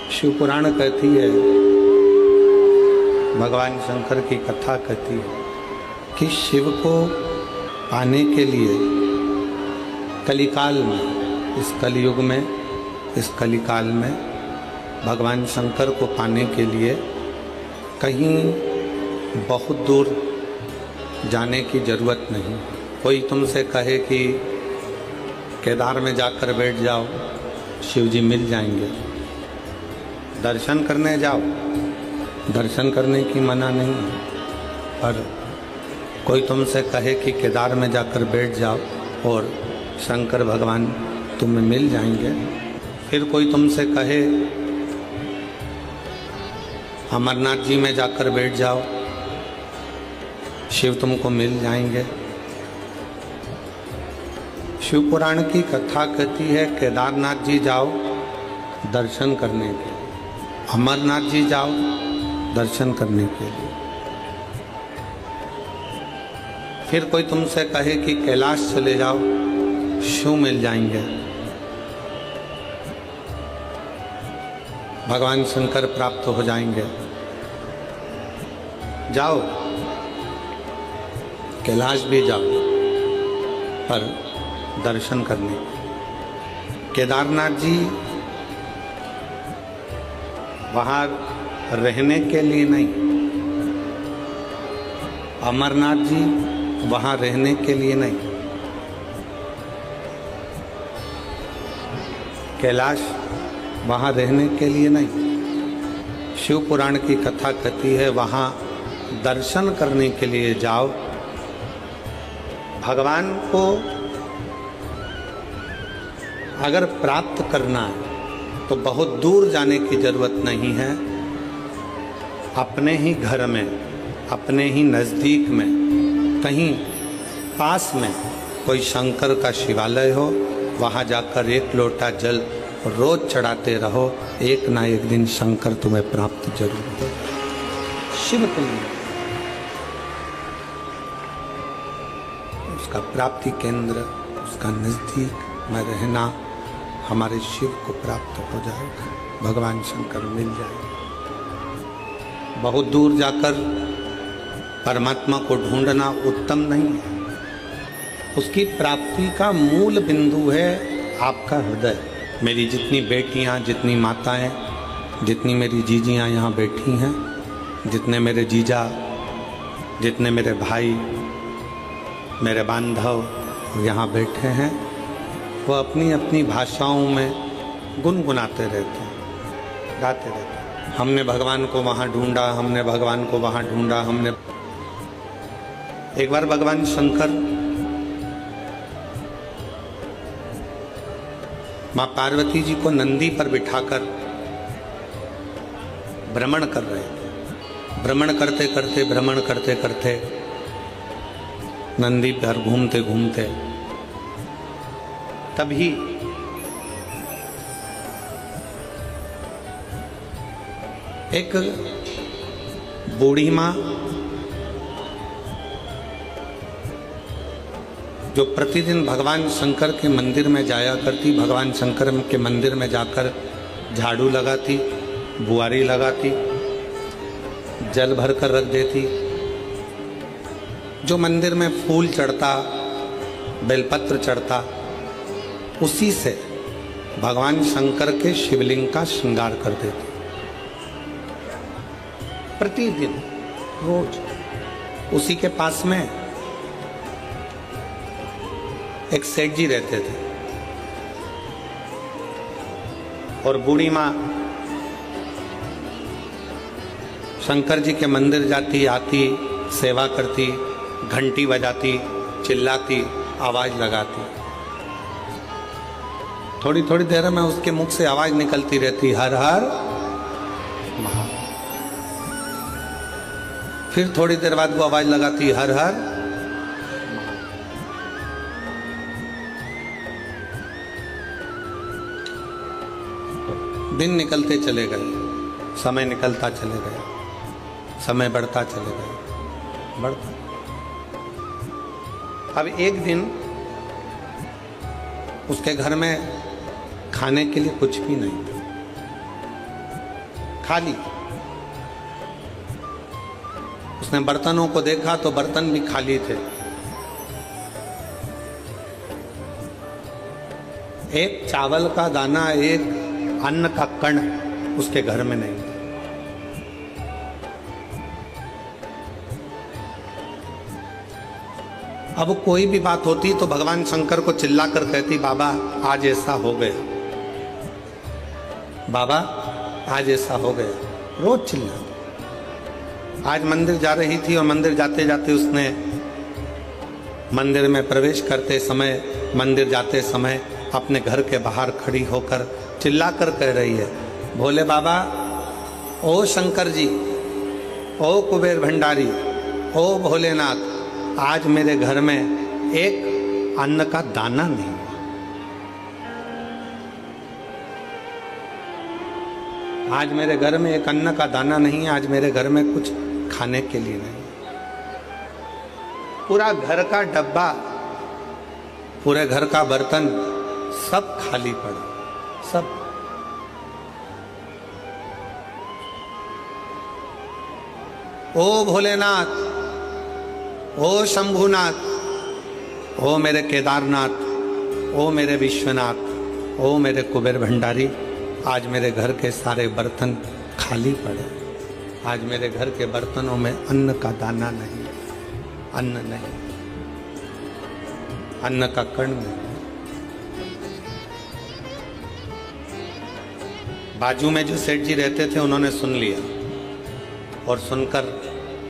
शिव पुराण कहती है, भगवान शंकर की कथा कहती है कि शिव को पाने के लिए कलिकाल में, इस कलयुग में, इस कलिकाल में भगवान शंकर को पाने के लिए कहीं बहुत दूर जाने की जरूरत नहीं। कोई तुमसे कहे कि केदार में जाकर बैठ जाओ, शिव जी मिल जाएंगे। दर्शन करने जाओ, दर्शन करने की मना नहीं है, पर कोई तुमसे कहे कि केदार में जाकर बैठ जाओ और शंकर भगवान तुम्हें मिल जाएंगे। फिर कोई तुमसे कहे अमरनाथ जी में जाकर बैठ जाओ, शिव तुमको मिल जाएंगे। शिव पुराण की कथा कहती है केदारनाथ जी जाओ दर्शन करने के लिए, अमरनाथ जी जाओ दर्शन करने के लिए। फिर कोई तुमसे कहे कि कैलाश चले जाओ, शिव मिल जाएंगे, भगवान शंकर प्राप्त हो जाएंगे। जाओ, कैलाश भी जाओ, पर दर्शन करने। केदारनाथ जी वहाँ रहने के लिए नहीं, अमरनाथ जी वहाँ रहने के लिए नहीं, कैलाश वहाँ रहने के लिए नहीं। शिव पुराण की कथा कहती है वहाँ दर्शन करने के लिए जाओ। भगवान को अगर प्राप्त करना है तो बहुत दूर जाने की जरूरत नहीं है। अपने ही घर में, अपने ही नज़दीक में, कहीं पास में कोई शंकर का शिवालय हो, वहाँ जाकर एक लोटा जल रोज चढ़ाते रहो, एक ना एक दिन शंकर तुम्हें प्राप्त जरूर हो। शिव तुल्य उसका प्राप्ति केंद्र, उसका नज़दीक में रहना हमारे शिव को प्राप्त हो जाएगा, भगवान शंकर मिल जाएगा। बहुत दूर जाकर परमात्मा को ढूंढना उत्तम नहीं है। उसकी प्राप्ति का मूल बिंदु है आपका हृदय। मेरी जितनी बेटियां, जितनी माताएं, जितनी मेरी जीजियां यहाँ बैठी हैं, जितने मेरे जीजा, जितने मेरे भाई, मेरे बांधव यहाँ बैठे हैं, वो अपनी अपनी भाषाओं में गुनगुनाते रहते हैं, गाते रहते हैं। हमने भगवान को वहाँ ढूंढा, हमने भगवान को वहाँ ढूंढा, हमने। एक बार भगवान शंकर माँ पार्वती जी को नंदी पर बिठाकर भ्रमण कर रहे थे। भ्रमण करते करते, भ्रमण करते करते नंदी पर घूमते घूमते तभी एक बूढ़ी माँ जो प्रतिदिन भगवान शंकर के मंदिर में जाया करती, भगवान शंकर के मंदिर में जाकर झाड़ू लगाती, बुआरी लगाती, जल भर कर रख देती, जो मंदिर में फूल चढ़ता, बेलपत्र चढ़ता, उसी से भगवान शंकर के शिवलिंग का श्रृंगार कर देती। प्रतिदिन रोज उसी के पास में एक सेठ जी रहते थे और बूढ़ी माँ शंकर जी के मंदिर जाती, आती, सेवा करती, घंटी बजाती, चिल्लाती, आवाज लगाती। थोड़ी थोड़ी देर में उसके मुख से आवाज निकलती रहती, हर हर महादेव। फिर थोड़ी देर बाद वो आवाज लगाती, हर हर। दिन निकलते चले गए, समय निकलता चले गया, समय बढ़ता चले गया, बढ़ता। अब एक दिन उसके घर में खाने के लिए कुछ भी नहीं था। खाली। उसने बर्तनों को देखा तो बर्तन भी खाली थे। एक चावल का दाना, एक अन्न का कण उसके घर में नहीं था। अब कोई भी बात होती तो भगवान शंकर को चिल्लाकर कहती, बाबा आज ऐसा हो गया, बाबा आज ऐसा हो गया। रोज चिल्ला। आज मंदिर जा रही थी और मंदिर जाते जाते उसने मंदिर में प्रवेश करते समय, मंदिर जाते समय अपने घर के बाहर खड़ी होकर चिल्लाकर कह रही है, भोले बाबा, ओ शंकर जी, ओ कुबेर भंडारी, ओ भोलेनाथ, आज मेरे घर में एक अन्न का दाना नहीं हुआ। आज मेरे घर में एक अन्न का दाना नहीं है, आज मेरे घर में कुछ खाने के लिए नहीं। पूरा घर का डब्बा, पूरे घर का बर्तन सब खाली पड़ा, सब। ओ भोलेनाथ, ओ शंभुनाथ, ओ मेरे केदारनाथ, ओ मेरे विश्वनाथ, ओ मेरे कुबेर भंडारी, आज मेरे घर के सारे बर्तन खाली पड़े। आज मेरे घर के बर्तनों में अन्न का दाना नहीं, अन्न नहीं, अन्न का कण नहीं। बाजू में जो सेठ जी रहते थे उन्होंने सुन लिया और सुनकर